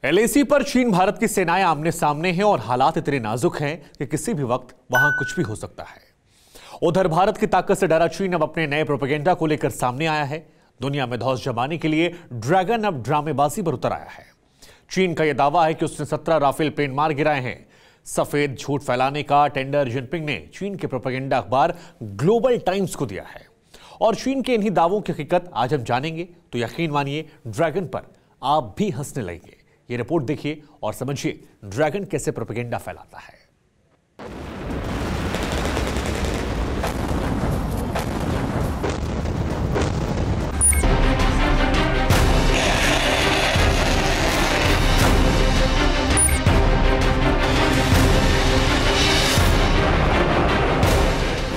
LAC पर चीन भारत की सेनाएं आमने सामने हैं और हालात इतने नाजुक हैं कि किसी भी वक्त वहां कुछ भी हो सकता है। उधर भारत की ताकत से डरा चीन अब अपने नए प्रोपेगेंडा को लेकर सामने आया है। दुनिया में धौंस जमाने के लिए ड्रैगन अब ड्रामेबाजी पर उतर आया है। चीन का यह दावा है कि उसने 17 राफेल प्लेन मार गिराए हैं। सफेद झूठ फैलाने का टेंडर जिनपिंग ने चीन के प्रोपेगेंडा अखबार ग्लोबल टाइम्स को दिया है और चीन के इन्हीं दावों की हकीकत आज हम जानेंगे तो यकीन मानिए ड्रैगन पर आप भी हंसने लगेंगे। ये रिपोर्ट देखिए और समझिए ड्रैगन कैसे प्रोपेगेंडा फैलाता है।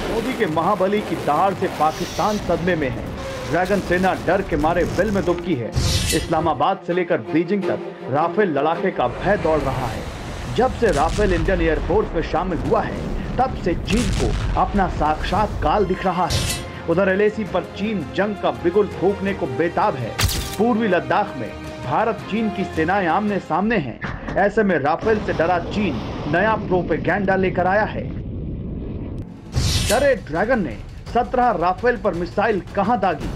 मोदी के महाबली की दहाड़ से पाकिस्तान सदमे में है। ड्रैगन सेना डर के मारे बिल में दुबकी है। इस्लामाबाद से लेकर बीजिंग तक राफेल लड़ाके का भय दौड़ रहा है। जब से राफेल इंडियन एयरफोर्स में शामिल हुआ है तब से चीन को अपना साक्षात काल दिख रहा है। उधर एलएसी पर चीन जंग का बिगुल फूंकने को बेताब है। पूर्वी लद्दाख में भारत चीन की सेनाएं आमने सामने हैं। ऐसे में राफेल से डरा चीन नया प्रोपेगेंडा लेकर आया है। डरे ड्रैगन ने 17 राफेल पर मिसाइल कहां दागी।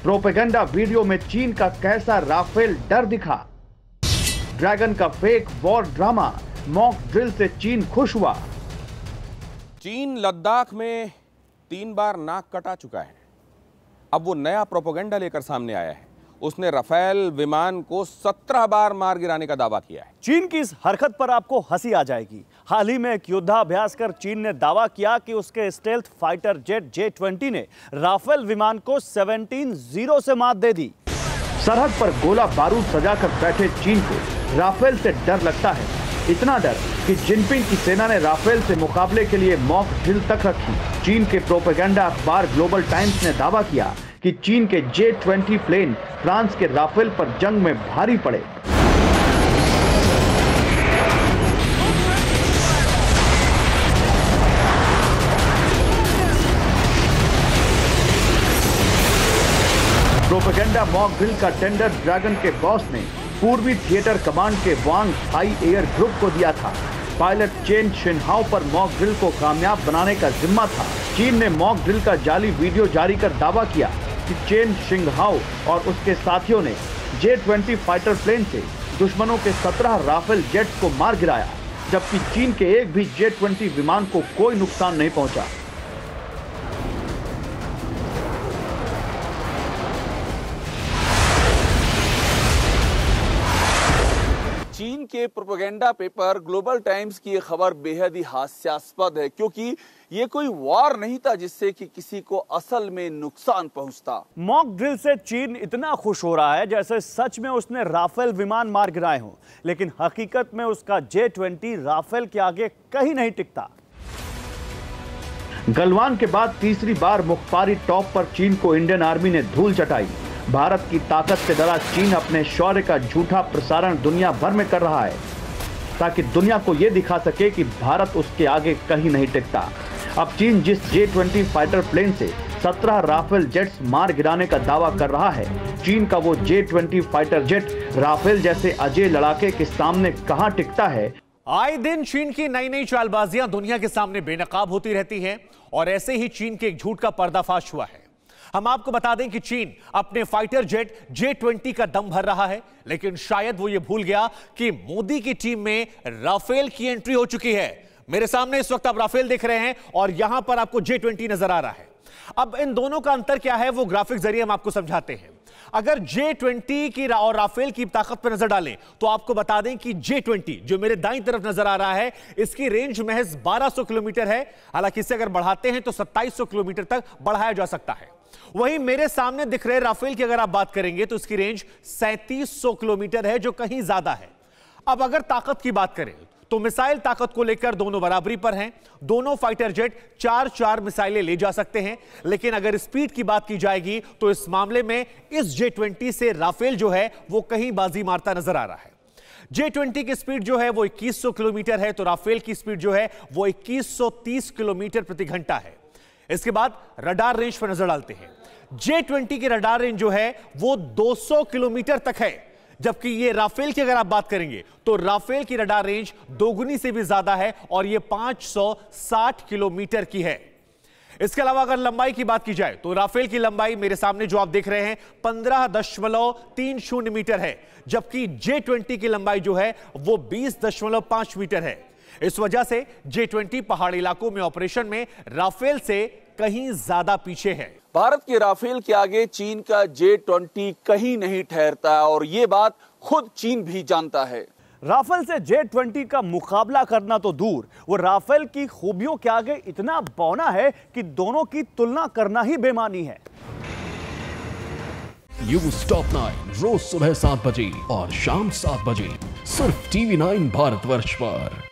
प्रोपेगेंडा वीडियो में चीन का कैसा राफेल डर दिखा। ड्रैगन का fake war drama, mock drill से चीन खुश हुआ। चीन लद्दाख में 3 बार नाक कटा चुका है। अब वो नया प्रोपेगेंडा लेकर सामने आया है। उसने राफेल विमान को 17 बार मार गिराने का दावा किया है। चीन की इस हरकत पर आपको हंसी आ जाएगी। हाल ही में एक युद्धाभ्यास कर चीन ने दावा किया कि उसके स्टेल्थ फाइटर जेट J-20 ने राफेल विमान को 17-0 से मात दे दी। सरहद पर गोला बारूद सजाकर बैठे चीन को राफेल से डर लगता है। इतना डर कि जिनपिंग की सेना ने राफेल से मुकाबले के लिए मॉक ड्रिल तक रखी। चीन के प्रोपेगेंडा अखबार ग्लोबल टाइम्स ने दावा किया कि चीन के J-20 प्लेन फ्रांस के राफेल पर जंग में भारी पड़े। प्रोपेगेंडा मॉक ड्रिल का टेंडर ड्रैगन के बॉस ने पूर्वी थिएटर कमांड के वांग हाई एयर ग्रुप को दिया था। पायलट चेन शिनहाओ पर मॉक ड्रिल को कामयाब बनाने का जिम्मा था। चीन ने मॉक ड्रिल का जाली वीडियो जारी कर दावा किया कि चेन शिंगहाओ और उसके साथियों ने J-20 फाइटर प्लेन से दुश्मनों के 17 राफेल जेट्स को मार गिराया, जबकि चीन के एक भी J-20 विमान को कोई नुकसान नहीं पहुंचा। चीन के प्रोपेगेंडा पेपर ग्लोबल टाइम्स की ये खबर बेहद ही हास्यास्पद है, क्योंकि ये कोई वार नहीं था जिससे कि किसी को असल में नुकसान पहुंचता। मॉक ड्रिल से चीन इतना खुश हो रहा है जैसे सच में उसने राफेल विमान मार गिराए हों, लेकिन हकीकत में उसका J-20 राफेल के आगे कहीं नहीं टिकता। गलवान के बाद तीसरी बार मुख्तारी टॉप पर चीन को इंडियन आर्मी ने धूल चटाई। भारत की ताकत से डरा चीन अपने शौर्य का झूठा प्रसारण दुनिया भर में कर रहा है ताकि दुनिया को यह दिखा सके कि भारत उसके आगे कहीं नहीं टिकता। अब चीन जिस J-20 फाइटर प्लेन से 17 राफेल जेट्स मार गिराने का दावा कर रहा है, चीन का वो J-20 फाइटर जेट राफेल जैसे अजय लड़ाके के सामने कहां टिकता है। आए दिन चीन की नई नई चालबाजियां दुनिया के सामने बेनकाब होती रहती हैं और ऐसे ही चीन के एक झूठ का पर्दाफाश हुआ है। हम आपको बता दें कि चीन अपने फाइटर जेट J-20 का दम भर रहा है, लेकिन शायद वो ये भूल गया कि मोदी की टीम में राफेल की एंट्री हो चुकी है। मेरे सामने इस वक्त आप राफेल देख रहे हैं और यहां पर आपको J-20 नजर आ रहा है। अब इन दोनों का अंतर क्या है वो ग्राफिक जरिए हम आपको समझाते हैं। अगर J-20 की और राफेल की ताकत पर नजर डालें तो आपको बता दें कि J-20 जो मेरे दाईं तरफ नजर आ रहा है, इसकी रेंज महज 1200 किलोमीटर है। हालांकि इसे अगर बढ़ाते हैं तो 2700 किलोमीटर तक बढ़ाया जा सकता है। वहीं मेरे सामने दिख रहे राफेल की अगर आप बात करेंगे तो इसकी रेंज 3700 किलोमीटर है, जो कहीं ज्यादा है। अब अगर ताकत की बात करें तो मिसाइल ताकत को लेकर दोनों बराबरी पर हैं। दोनों फाइटर जेट 4-4 मिसाइलें ले जा सकते हैं, लेकिन अगर स्पीड की बात की जाएगी तो इस मामले में इस J-20 से राफेल जो है वो कहीं बाजी मारता नजर आ रहा है। J-20 की स्पीड जो है वो 2100 किलोमीटर है, तो राफेल की स्पीड जो है वो 2130 किलोमीटर प्रति घंटा है। इसके बाद रडार रेंज पर नजर डालते हैं। J-20 की रडार रेंज जो है वो 200 किलोमीटर तक है, जबकि ये राफेल की अगर आप बात करेंगे तो राफेल की रडार रेंज दोगुनी से भी ज्यादा है और ये 560 किलोमीटर की है। इसके अलावा अगर लंबाई की बात की जाए तो राफेल की लंबाई मेरे सामने जो आप देख रहे हैं 15.30 मीटर है, जबकि J-20 की लंबाई जो है वो 20.5 मीटर है। इस वजह से J-20 पहाड़ी इलाकों में ऑपरेशन में राफेल से कहीं ज्यादा पीछे है। भारत के राफेल के आगे चीन का J-20 कहीं नहीं ठहरता और ये बात खुद चीन भी जानता है। राफेल से J-20 का मुकाबला करना तो दूर, वो राफेल की खूबियों के आगे इतना बौना है कि दोनों की तुलना करना ही बेमानी है। न्यूज़ टॉप 9 रोज सुबह 7 बजे और शाम 7 बजे सिर्फ TV9 भारतवर्ष पर।